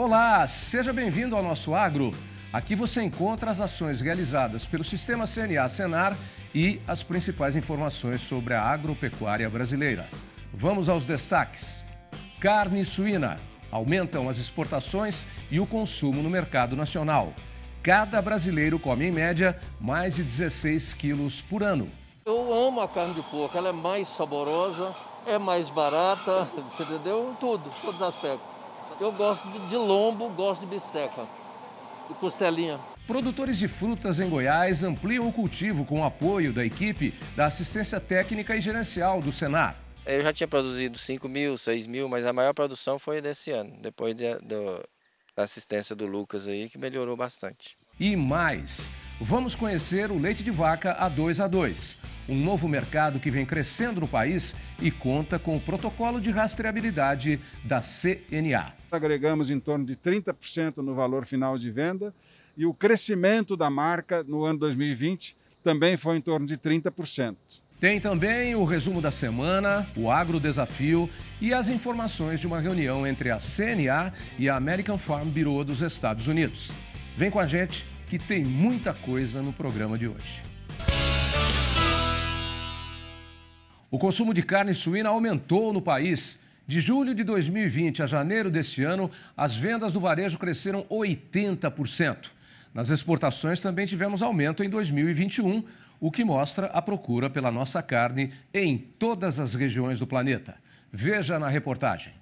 Olá, seja bem-vindo ao nosso Agro. Aqui você encontra as ações realizadas pelo Sistema CNA-Senar e as principais informações sobre a agropecuária brasileira. Vamos aos destaques. Carne suína. Aumentam as exportações e o consumo no mercado nacional. Cada brasileiro come, em média, mais de 16 quilos por ano. Eu amo a carne de porco, ela é mais saborosa, é mais barata, você entendeu? Tudo, todos os aspectos. Eu gosto de lombo, gosto de bisteca, de costelinha. Produtores de frutas em Goiás ampliam o cultivo com o apoio da equipe da assistência técnica e gerencial do Senar. Eu já tinha produzido 5 mil, 6 mil, mas a maior produção foi desse ano, depois da assistência do Lucas aí, que melhorou bastante. E mais, vamos conhecer o leite de vaca A2A2, um novo mercado que vem crescendo no país e conta com o protocolo de rastreabilidade da CNA. Agregamos em torno de 30% no valor final de venda e o crescimento da marca no ano 2020 também foi em torno de 30%. Tem também o resumo da semana, o Agrodesafio e as informações de uma reunião entre a CNA e a American Farm Bureau dos Estados Unidos. Vem com a gente que tem muita coisa no programa de hoje. O consumo de carne suína aumentou no país. De julho de 2020 a janeiro deste ano, as vendas do varejo cresceram 80%. Nas exportações também tivemos aumento em 2021, o que mostra a procura pela nossa carne em todas as regiões do planeta. Veja na reportagem.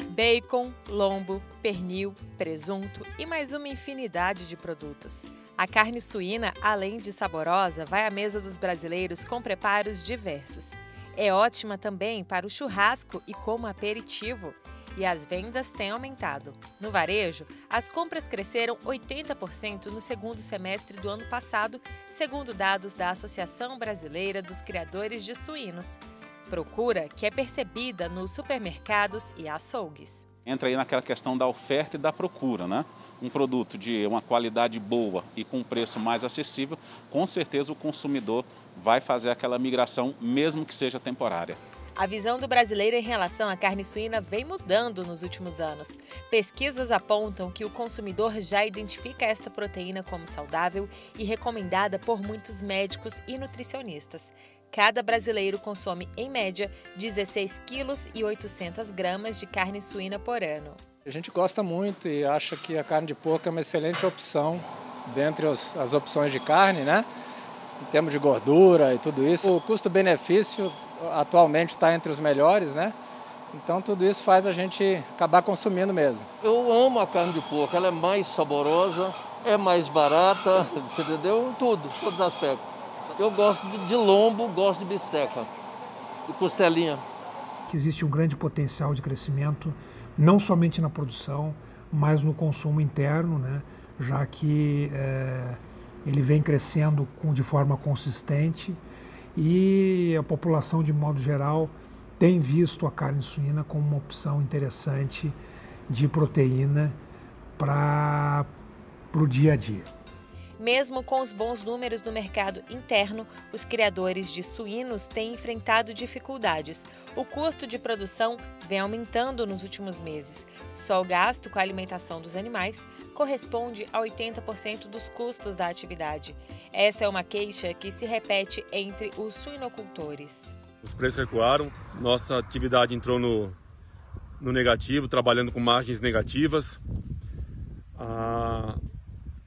Bacon, lombo, pernil, presunto e mais uma infinidade de produtos. A carne suína, além de saborosa, vai à mesa dos brasileiros com preparos diversos. É ótima também para o churrasco e como aperitivo. E as vendas têm aumentado. No varejo, as compras cresceram 80% no segundo semestre do ano passado, segundo dados da Associação Brasileira dos Criadores de Suínos. Procura que é percebida nos supermercados e açougues. Entra aí naquela questão da oferta e da procura, né? Um produto de uma qualidade boa e com um preço mais acessível, com certeza o consumidor vai fazer aquela migração, mesmo que seja temporária. A visão do brasileiro em relação à carne suína vem mudando nos últimos anos. Pesquisas apontam que o consumidor já identifica esta proteína como saudável e recomendada por muitos médicos e nutricionistas. Cada brasileiro consome, em média, 16 quilos e 800 gramas de carne suína por ano. A gente gosta muito e acha que a carne de porco é uma excelente opção dentre as opções de carne, né? Em termos de gordura e tudo isso. O custo-benefício atualmente está entre os melhores, né? Então tudo isso faz a gente acabar consumindo mesmo. Eu amo a carne de porco, ela é mais saborosa, é mais barata, você entendeu? Tudo, todos os aspectos. Eu gosto de lombo, gosto de bisteca, de costelinha. Existe um grande potencial de crescimento, não somente na produção, mas no consumo interno, né? Já que ele vem crescendo de forma consistente e a população, de modo geral, tem visto a carne suína como uma opção interessante de proteína para o dia a dia. Mesmo com os bons números no mercado interno, os criadores de suínos têm enfrentado dificuldades. O custo de produção vem aumentando nos últimos meses. Só o gasto com a alimentação dos animais corresponde a 80% dos custos da atividade. Essa é uma queixa que se repete entre os suinocultores. Os preços recuaram, nossa atividade entrou no negativo, trabalhando com margens negativas.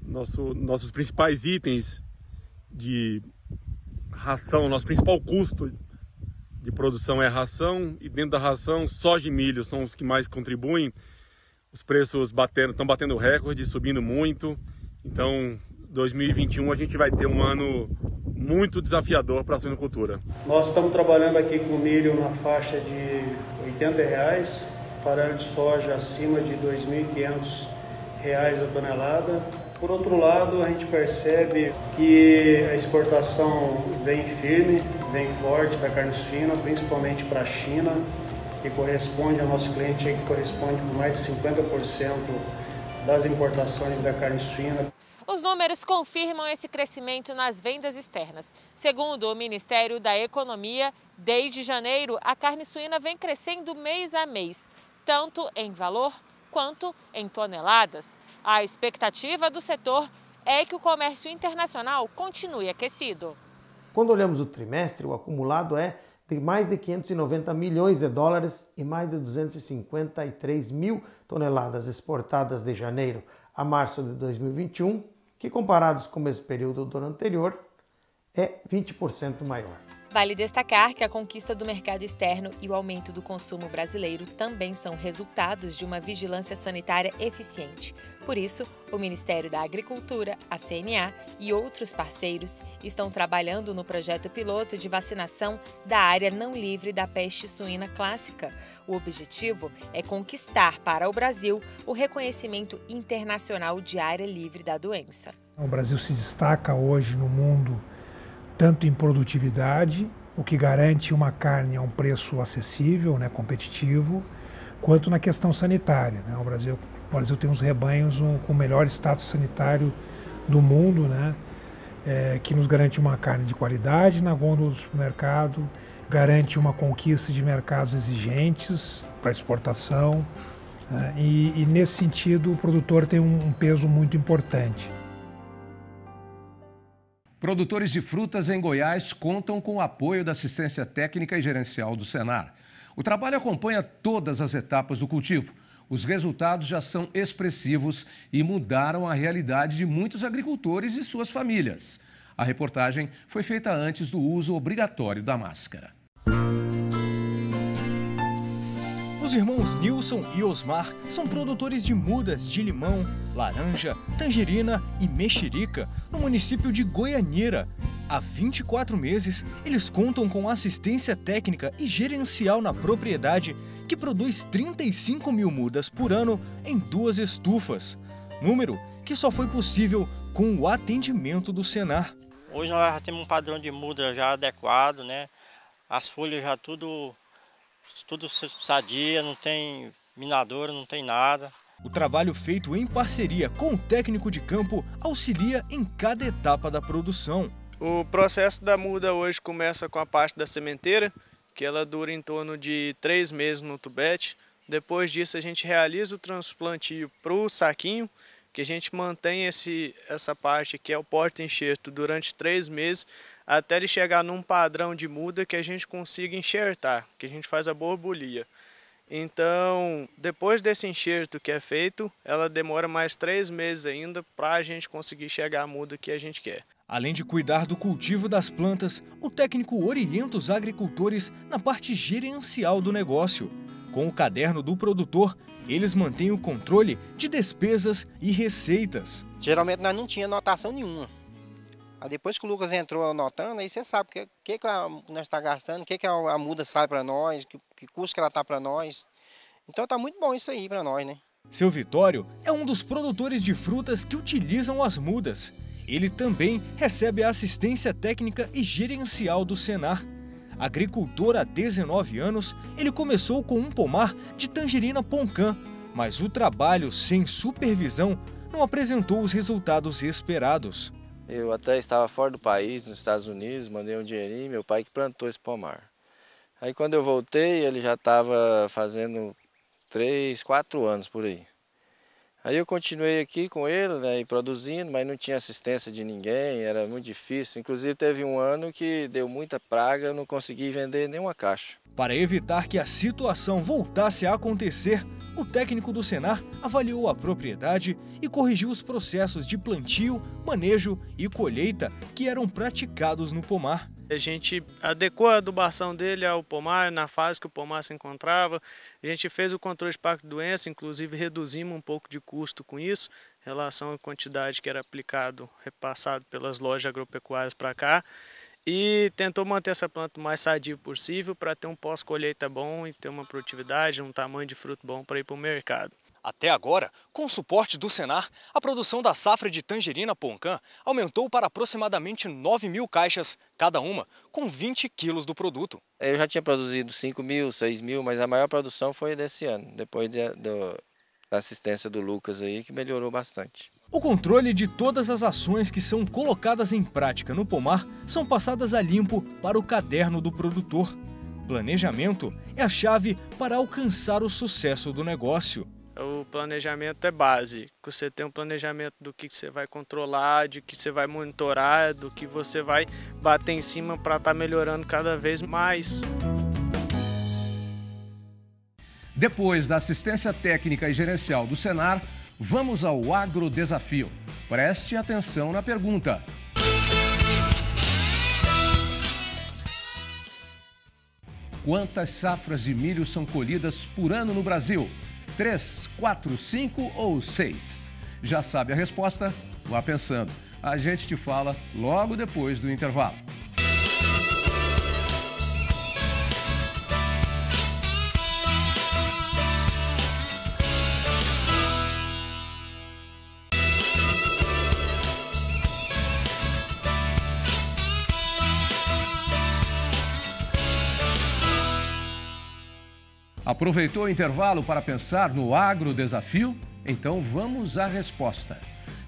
Nossos principais itens de ração, nosso principal custo de produção é a ração, e dentro da ração, soja e milho são os que mais contribuem. Os preços estão batendo recorde, subindo muito. Então, 2021 a gente vai ter um ano muito desafiador para a suinocultura. Nós estamos trabalhando aqui com milho na faixa de R$80, farelo de soja acima de R$2.500 a tonelada. Por outro lado, a gente percebe que a exportação vem firme, vem forte da carne suína, principalmente para a China, que corresponde ao nosso cliente, que corresponde com mais de 50% das importações da carne suína. Os números confirmam esse crescimento nas vendas externas. Segundo o Ministério da Economia, desde janeiro, a carne suína vem crescendo mês a mês, tanto em valor quanto em toneladas. A expectativa do setor é que o comércio internacional continue aquecido. Quando olhamos o trimestre, o acumulado é de mais de 590 milhões de dólares e mais de 253 mil toneladas exportadas de janeiro a março de 2021, que comparados com o mesmo período do ano anterior, é 20% maior. Vale destacar que a conquista do mercado externo e o aumento do consumo brasileiro também são resultados de uma vigilância sanitária eficiente. Por isso, o Ministério da Agricultura, a CNA e outros parceiros estão trabalhando no projeto piloto de vacinação da área não livre da peste suína clássica. O objetivo é conquistar para o Brasil o reconhecimento internacional de área livre da doença. O Brasil se destaca hoje no mundo tanto em produtividade, o que garante uma carne a um preço acessível, competitivo, quanto na questão sanitária. O Brasil tem uns rebanhos com o melhor status sanitário do mundo, que nos garante uma carne de qualidade na gôndola do supermercado, garante uma conquista de mercados exigentes para exportação, e nesse sentido o produtor tem um peso muito importante. Produtores de frutas em Goiás contam com o apoio da assistência técnica e gerencial do Senar. O trabalho acompanha todas as etapas do cultivo. Os resultados já são expressivos e mudaram a realidade de muitos agricultores e suas famílias. A reportagem foi feita antes do uso obrigatório da máscara. Os irmãos Nilson e Osmar são produtores de mudas de limão, laranja, tangerina e mexerica no município de Goianira. Há 24 meses, eles contam com assistência técnica e gerencial na propriedade, que produz 35 mil mudas por ano em 2 estufas. Número que só foi possível com o atendimento do Senar. Hoje nós já temos um padrão de muda já adequado, As folhas já tudo sadia, não tem minadora, não tem nada. O trabalho feito em parceria com o técnico de campo auxilia em cada etapa da produção. O processo da muda hoje começa com a parte da sementeira, que ela dura em torno de 3 meses no tubete. Depois disso a gente realiza o transplantio para o saquinho, que a gente mantém essa parte que é o porta-enxerto durante 3 meses, até ele chegar num padrão de muda que a gente consiga enxertar, que a gente faz a borbolia. Então, depois desse enxerto que é feito, ela demora mais 3 meses ainda para a gente conseguir chegar à muda que a gente quer. Além de cuidar do cultivo das plantas, o técnico orienta os agricultores na parte gerencial do negócio. Com o caderno do produtor, eles mantêm o controle de despesas e receitas. Geralmente nós não tínhamos anotação nenhuma. Aí depois que o Lucas entrou anotando, aí você sabe o que nós estamos gastando, o que a muda sai para nós, que custo que ela está para nós. Então tá muito bom isso aí para nós, Seu Vitório é um dos produtores de frutas que utilizam as mudas. Ele também recebe a assistência técnica e gerencial do Senar. Agricultor há 19 anos, ele começou com um pomar de tangerina Poncã, mas o trabalho sem supervisão não apresentou os resultados esperados. Eu até estava fora do país, nos Estados Unidos, mandei um dinheirinho, meu pai que plantou esse pomar. Aí quando eu voltei, ele já estava fazendo 3, 4 anos por aí. Aí eu continuei aqui com ele, e produzindo, mas não tinha assistência de ninguém, era muito difícil. Inclusive teve um ano que deu muita praga, eu não consegui vender nenhuma caixa. Para evitar que a situação voltasse a acontecer, o técnico do Senar avaliou a propriedade e corrigiu os processos de plantio, manejo e colheita que eram praticados no pomar. A gente adequou a adubação dele ao pomar, na fase que o pomar se encontrava. A gente fez o controle de parque-doença, inclusive reduzimos um pouco de custo com isso, em relação à quantidade que era aplicado, repassado pelas lojas agropecuárias para cá. E tentou manter essa planta o mais sadia possível para ter um pós-colheita bom e ter uma produtividade, um tamanho de fruto bom para ir para o mercado. Até agora, com o suporte do Senar, a produção da safra de tangerina Poncã aumentou para aproximadamente 9 mil caixas, cada uma com 20 quilos do produto. Eu já tinha produzido 5 mil, 6 mil, mas a maior produção foi desse ano, depois da assistência do Lucas aí, que melhorou bastante. O controle de todas as ações que são colocadas em prática no pomar são passadas a limpo para o caderno do produtor. Planejamento é a chave para alcançar o sucesso do negócio. o planejamento é base. Você tem um planejamento do que você vai controlar, de que você vai monitorar, do que você vai bater em cima para estar melhorando cada vez mais. Depois da assistência técnica e gerencial do Senar, vamos ao Agrodesafio. Preste atenção na pergunta. Quantas safras de milho são colhidas por ano no Brasil? 3, 4, 5 ou 6? Já sabe a resposta? Vá pensando. A gente te fala logo depois do intervalo. Aproveitou o intervalo para pensar no Agrodesafio? Então vamos à resposta.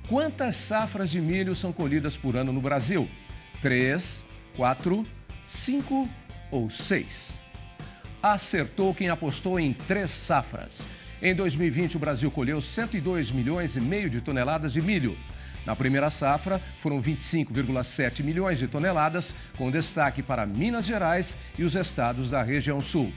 Quantas safras de milho são colhidas por ano no Brasil? 3, 4, 5 ou 6? Acertou quem apostou em 3 safras. Em 2020, o Brasil colheu 102,5 milhões de toneladas de milho. Na primeira safra, foram 25,7 milhões de toneladas, com destaque para Minas Gerais e os estados da região sul.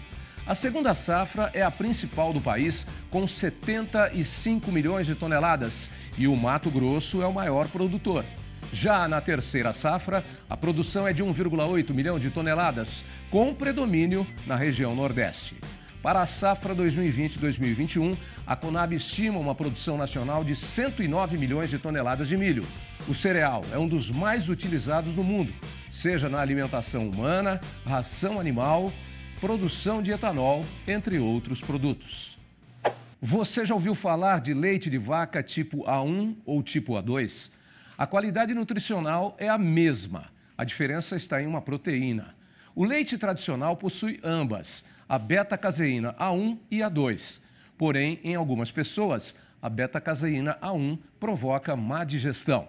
A segunda safra é a principal do país, com 75 milhões de toneladas, e o Mato Grosso é o maior produtor. Já na terceira safra, a produção é de 1,8 milhão de toneladas, com predomínio na região Nordeste. Para a safra 2020-2021, a Conab estima uma produção nacional de 109 milhões de toneladas de milho. O cereal é um dos mais utilizados no mundo, seja na alimentação humana, ração animal, produção de etanol, entre outros produtos. Você já ouviu falar de leite de vaca tipo A1 ou tipo A2? A qualidade nutricional é a mesma. A diferença está em uma proteína. O leite tradicional possui ambas, a beta-caseína A1 e A2. Porém, em algumas pessoas, a beta-caseína A1 provoca má digestão.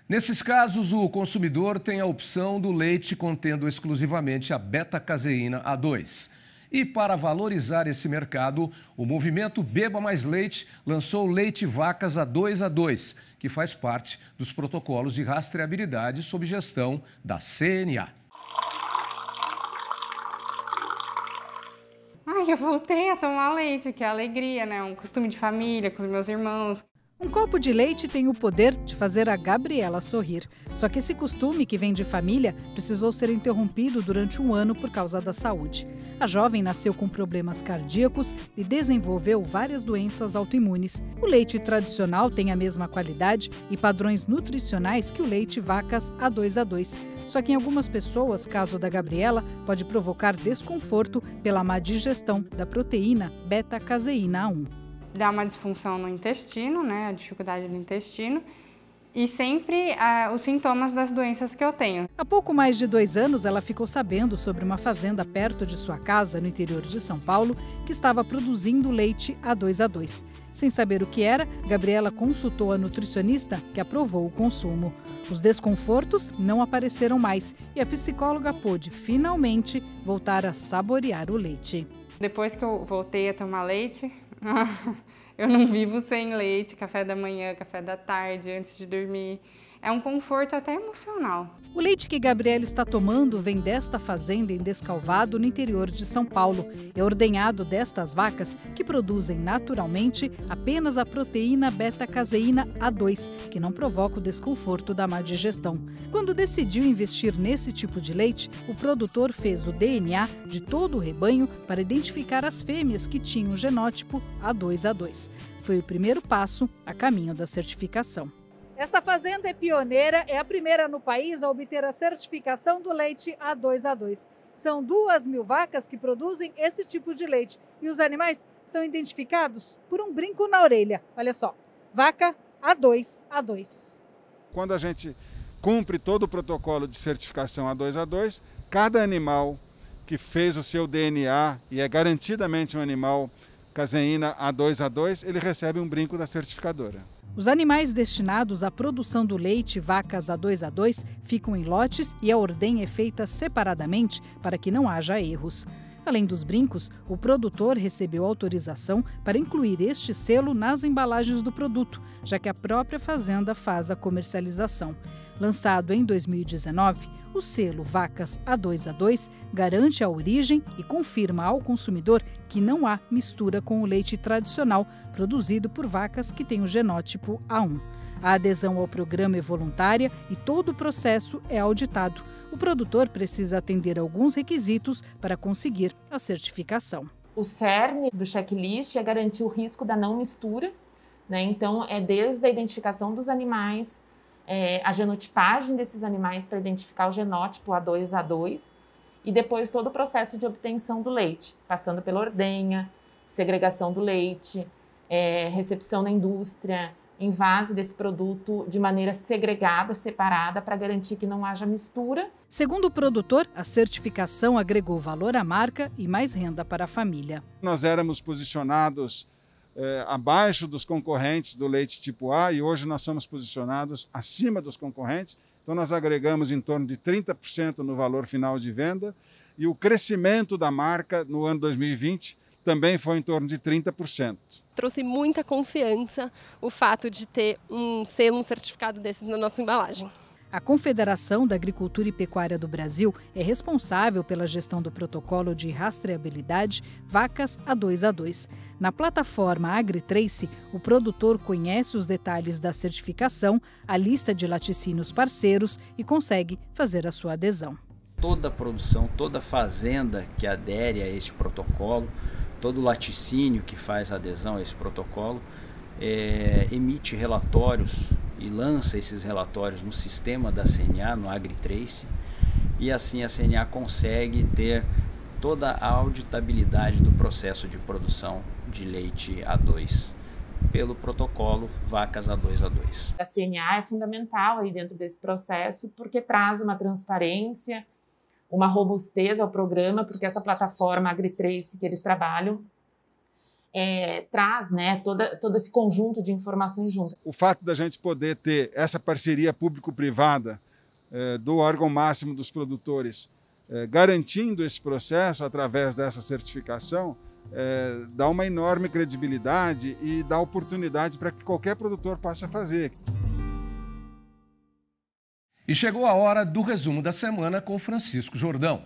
Nesses casos, o consumidor tem a opção do leite contendo exclusivamente a beta-caseína A2. E para valorizar esse mercado, o movimento Beba Mais Leite lançou o Leite Vacas A2A2, que faz parte dos protocolos de rastreabilidade sob gestão da CNA. Ai, eu voltei a tomar leite, que é alegria, né? Um costume de família, com os meus irmãos. Um copo de leite tem o poder de fazer a Gabriela sorrir. Só que esse costume, que vem de família, precisou ser interrompido durante um ano por causa da saúde. A jovem nasceu com problemas cardíacos e desenvolveu várias doenças autoimunes. O leite tradicional tem a mesma qualidade e padrões nutricionais que o leite Vacas A2A2. Só que em algumas pessoas, caso da Gabriela, pode provocar desconforto pela má digestão da proteína beta-caseína A1. Dá uma disfunção no intestino, né, a dificuldade do intestino, e sempre os sintomas das doenças que eu tenho. Há pouco mais de 2 anos, ela ficou sabendo sobre uma fazenda perto de sua casa, no interior de São Paulo, que estava produzindo leite A2A2. Sem saber o que era, Gabriela consultou a nutricionista, que aprovou o consumo. Os desconfortos não apareceram mais e a psicóloga pôde, finalmente, voltar a saborear o leite. Depois que eu voltei a tomar leite, eu não vivo sem leite, café da manhã, café da tarde, antes de dormir. É um conforto até emocional. O leite que Gabriela está tomando vem desta fazenda em Descalvado, no interior de São Paulo. É ordenhado destas vacas que produzem naturalmente apenas a proteína beta-caseína A2, que não provoca o desconforto da má digestão. Quando decidiu investir nesse tipo de leite, o produtor fez o DNA de todo o rebanho para identificar as fêmeas que tinham o genótipo A2A2. Foi o primeiro passo a caminho da certificação. Esta fazenda é pioneira, é a primeira no país a obter a certificação do leite A2A2. São 2.000 vacas que produzem esse tipo de leite e os animais são identificados por um brinco na orelha. Olha só, vaca A2A2. Quando a gente cumpre todo o protocolo de certificação A2A2, cada animal que fez o seu DNA e é garantidamente um animal caseína A2A2, ele recebe um brinco da certificadora. Os animais destinados à produção do leite Vacas A2A2 ficam em lotes e a ordenha é feita separadamente para que não haja erros. Além dos brincos, o produtor recebeu autorização para incluir este selo nas embalagens do produto, já que a própria fazenda faz a comercialização. Lançado em 2019, o selo Vacas A2A2 garante a origem e confirma ao consumidor que não há mistura com o leite tradicional produzido por vacas que têm o genótipo A1. A adesão ao programa é voluntária e todo o processo é auditado. O produtor precisa atender alguns requisitos para conseguir a certificação. O cerne do checklist é garantir o risco da não mistura, né? Então, é desde a identificação dos animais, a genotipagem desses animais para identificar o genótipo A2A2 e depois todo o processo de obtenção do leite, passando pela ordenha, segregação do leite, recepção na indústria, envase desse produto de maneira segregada, separada, para garantir que não haja mistura. Segundo o produtor, a certificação agregou valor à marca e mais renda para a família. Nós éramos posicionados abaixo dos concorrentes do leite tipo A e hoje nós somos posicionados acima dos concorrentes. Então nós agregamos em torno de 30% no valor final de venda e o crescimento da marca no ano 2020 também foi em torno de 30%. Trouxe muita confiança o fato de ter um selo, um certificado desses na nossa embalagem. A Confederação da Agricultura e Pecuária do Brasil é responsável pela gestão do protocolo de rastreabilidade Vacas A2A2. Na plataforma AgriTrace, o produtor conhece os detalhes da certificação, a lista de laticínios parceiros e consegue fazer a sua adesão. Toda a produção, toda a fazenda que adere a este protocolo, todo o laticínio que faz adesão a esse protocolo, emite relatórios e lança esses relatórios no sistema da CNA, no AgriTrace, e assim a CNA consegue ter toda a auditabilidade do processo de produção de leite A2 pelo protocolo Vacas A2A2. A CNA é fundamental aí dentro desse processo porque traz uma transparência, uma robustez ao programa, porque essa plataforma AgriTrace que eles trabalham traz, né, todo esse conjunto de informações juntas. O fato da gente poder ter essa parceria público-privada do órgão máximo dos produtores garantindo esse processo através dessa certificação dá uma enorme credibilidade e dá oportunidade para que qualquer produtor possa fazer. E chegou a hora do resumo da semana com Francisco Jordão.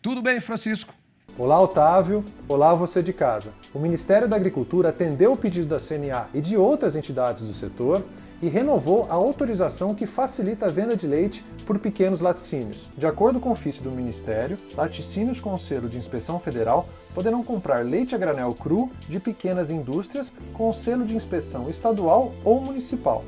Tudo bem, Francisco? Olá, Otávio. Olá, você de casa. O Ministério da Agricultura atendeu o pedido da CNA e de outras entidades do setor e renovou a autorização que facilita a venda de leite por pequenos laticínios. De acordo com o ofício do Ministério, laticínios com selo de inspeção federal poderão comprar leite a granel cru de pequenas indústrias com selo de inspeção estadual ou municipal.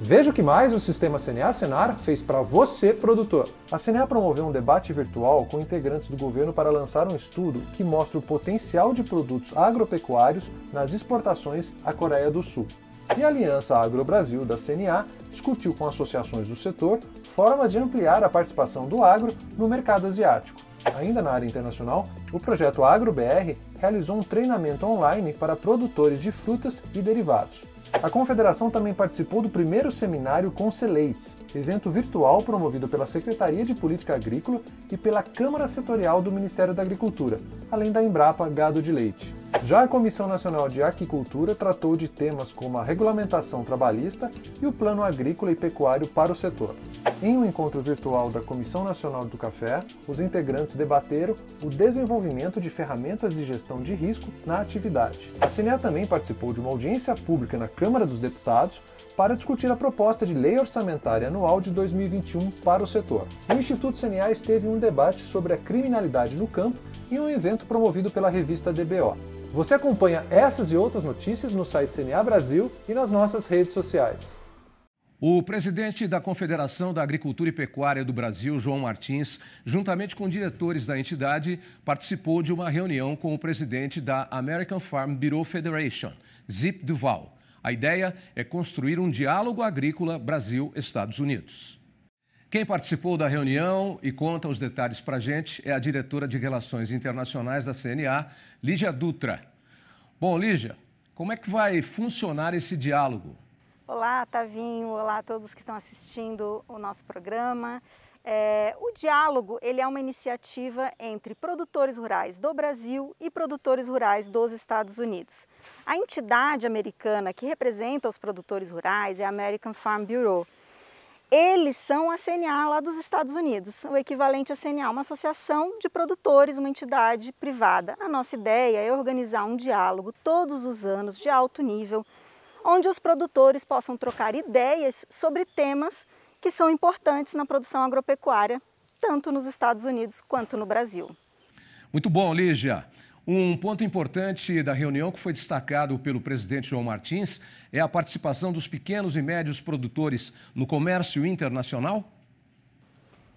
Veja o que mais o Sistema CNA-Senar fez para você, produtor. A CNA promoveu um debate virtual com integrantes do governo para lançar um estudo que mostra o potencial de produtos agropecuários nas exportações à Coreia do Sul. E a Aliança Agro-Brasil da CNA discutiu com associações do setor formas de ampliar a participação do agro no mercado asiático. Ainda na área internacional, o projeto AgroBR realizou um treinamento online para produtores de frutas e derivados. A Confederação também participou do primeiro seminário Conceleites, evento virtual promovido pela Secretaria de Política Agrícola e pela Câmara Setorial do Ministério da Agricultura, além da Embrapa Gado de Leite. Já a Comissão Nacional de Aquicultura tratou de temas como a regulamentação trabalhista e o Plano Agrícola e Pecuário para o setor. Em um encontro virtual da Comissão Nacional do Café, os integrantes debateram o desenvolvimento de ferramentas de gestão de risco na atividade. A CNA também participou de uma audiência pública na Câmara dos Deputados para discutir a proposta de lei orçamentária anual de 2021 para o setor. O Instituto CNA esteve em um debate sobre a criminalidade no campo em um evento promovido pela revista DBO. Você acompanha essas e outras notícias no site CNA Brasil e nas nossas redes sociais. O presidente da Confederação da Agricultura e Pecuária do Brasil, João Martins, juntamente com diretores da entidade, participou de uma reunião com o presidente da American Farm Bureau Federation, Zip Duval. A ideia é construir um diálogo agrícola Brasil-Estados Unidos. Quem participou da reunião e conta os detalhes para a gente é a diretora de Relações Internacionais da CNA, Lígia Dutra. Bom, Lígia, como é que vai funcionar esse diálogo? Olá, Tavinho. Olá a todos que estão assistindo o nosso programa. O diálogo ele é uma iniciativa entre produtores rurais do Brasil e produtores rurais dos Estados Unidos. A entidade americana que representa os produtores rurais é a American Farm Bureau. Eles são a CNA lá dos Estados Unidos, o equivalente à CNA, uma associação de produtores, uma entidade privada. A nossa ideia é organizar um diálogo todos os anos de alto nível, onde os produtores possam trocar ideias sobre temas que são importantes na produção agropecuária, tanto nos Estados Unidos quanto no Brasil. Muito bom, Lígia. Um ponto importante da reunião que foi destacado pelo presidente João Martins é a participação dos pequenos e médios produtores no comércio internacional?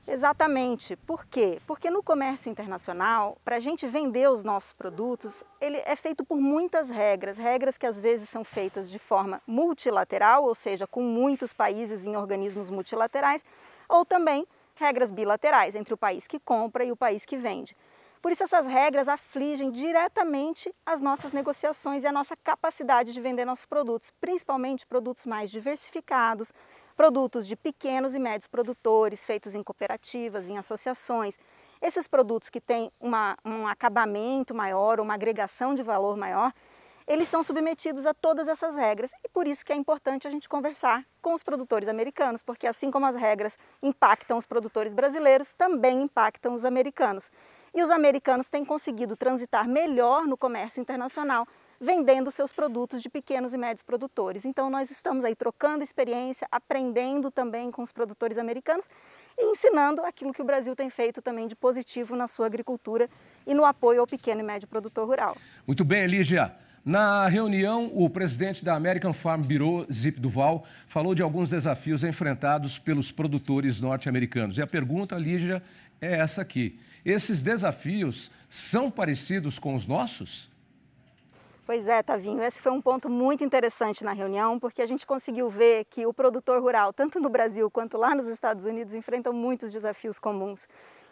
Exatamente. Por quê? Porque no comércio internacional, para a gente vender os nossos produtos, ele é feito por muitas regras, regras que às vezes são feitas de forma multilateral, ou seja, com muitos países em organismos multilaterais, ou também regras bilaterais entre o país que compra e o país que vende. Por isso essas regras afligem diretamente as nossas negociações e a nossa capacidade de vender nossos produtos, principalmente produtos mais diversificados, produtos de pequenos e médios produtores, feitos em cooperativas, em associações. Esses produtos que têm um acabamento maior, uma agregação de valor maior, eles são submetidos a todas essas regras. E por isso que é importante a gente conversar com os produtores americanos, porque assim como as regras impactam os produtores brasileiros, também impactam os americanos. E os americanos têm conseguido transitar melhor no comércio internacional, vendendo seus produtos de pequenos e médios produtores. Então nós estamos aí trocando experiência, aprendendo também com os produtores americanos e ensinando aquilo que o Brasil tem feito também de positivo na sua agricultura e no apoio ao pequeno e médio produtor rural. Muito bem, Lígia. Na reunião, o presidente da American Farm Bureau, Zip Duval, falou de alguns desafios enfrentados pelos produtores norte-americanos. E a pergunta, Lígia, é essa aqui. Esses desafios são parecidos com os nossos? Pois é, Tavinho, esse foi um ponto muito interessante na reunião, porque a gente conseguiu ver que o produtor rural, tanto no Brasil quanto lá nos Estados Unidos, enfrentam muitos desafios comuns.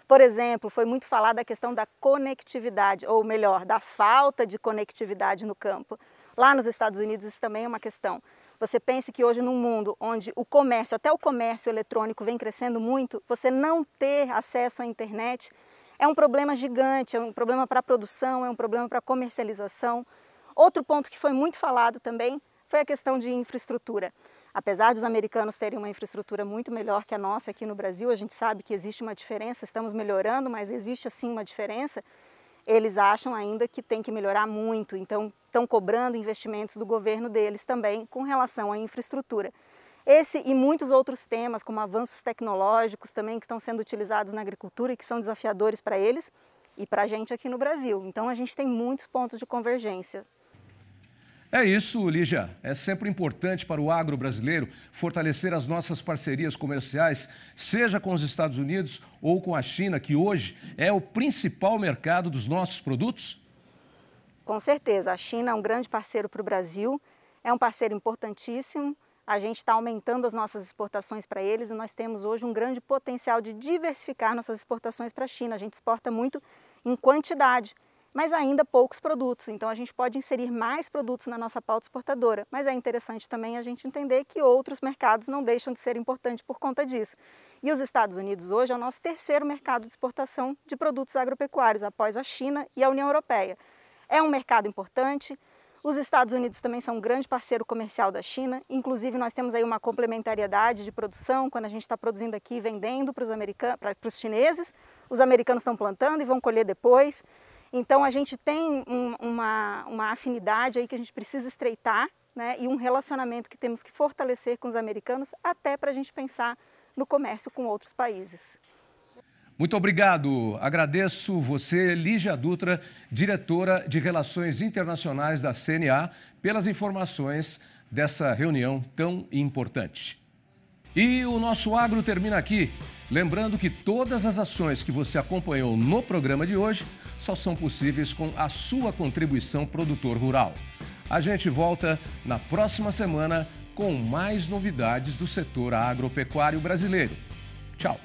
Por exemplo, foi muito falada a questão da conectividade, ou melhor, da falta de conectividade no campo. Lá nos Estados Unidos isso também é uma questão. Você pense que hoje num mundo onde o comércio, até o comércio eletrônico vem crescendo muito, você não ter acesso à internet é um problema gigante, é um problema para a produção, é um problema para a comercialização. Outro ponto que foi muito falado também foi a questão de infraestrutura. Apesar dos americanos terem uma infraestrutura muito melhor que a nossa aqui no Brasil, a gente sabe que existe uma diferença, estamos melhorando, mas existe assim uma diferença. Eles acham ainda que tem que melhorar muito, então estão cobrando investimentos do governo deles também com relação à infraestrutura. Esse e muitos outros temas, como avanços tecnológicos também que estão sendo utilizados na agricultura e que são desafiadores para eles e para a gente aqui no Brasil. Então a gente tem muitos pontos de convergência. É isso, Lígia. É sempre importante para o agro brasileiro fortalecer as nossas parcerias comerciais, seja com os Estados Unidos ou com a China, que hoje é o principal mercado dos nossos produtos? Com certeza. A China é um grande parceiro para o Brasil, é um parceiro importantíssimo. A gente está aumentando as nossas exportações para eles e nós temos hoje um grande potencial de diversificar nossas exportações para a China. A gente exporta muito em quantidade, mas ainda poucos produtos. Então a gente pode inserir mais produtos na nossa pauta exportadora, mas é interessante também a gente entender que outros mercados não deixam de ser importantes por conta disso. E os Estados Unidos hoje é o nosso terceiro mercado de exportação de produtos agropecuários, após a China e a União Europeia. É um mercado importante. Os Estados Unidos também são um grande parceiro comercial da China, inclusive nós temos aí uma complementariedade de produção, quando a gente está produzindo aqui e vendendo para os chineses, os americanos estão plantando e vão colher depois. Então a gente tem uma afinidade aí que a gente precisa estreitar, né, e um relacionamento que temos que fortalecer com os americanos até para a gente pensar no comércio com outros países. Muito obrigado. Agradeço você, Lígia Dutra, diretora de Relações Internacionais da CNA, pelas informações dessa reunião tão importante. E o nosso Agro termina aqui. Lembrando que todas as ações que você acompanhou no programa de hoje só são possíveis com a sua contribuição, produtor rural. A gente volta na próxima semana com mais novidades do setor agropecuário brasileiro. Tchau!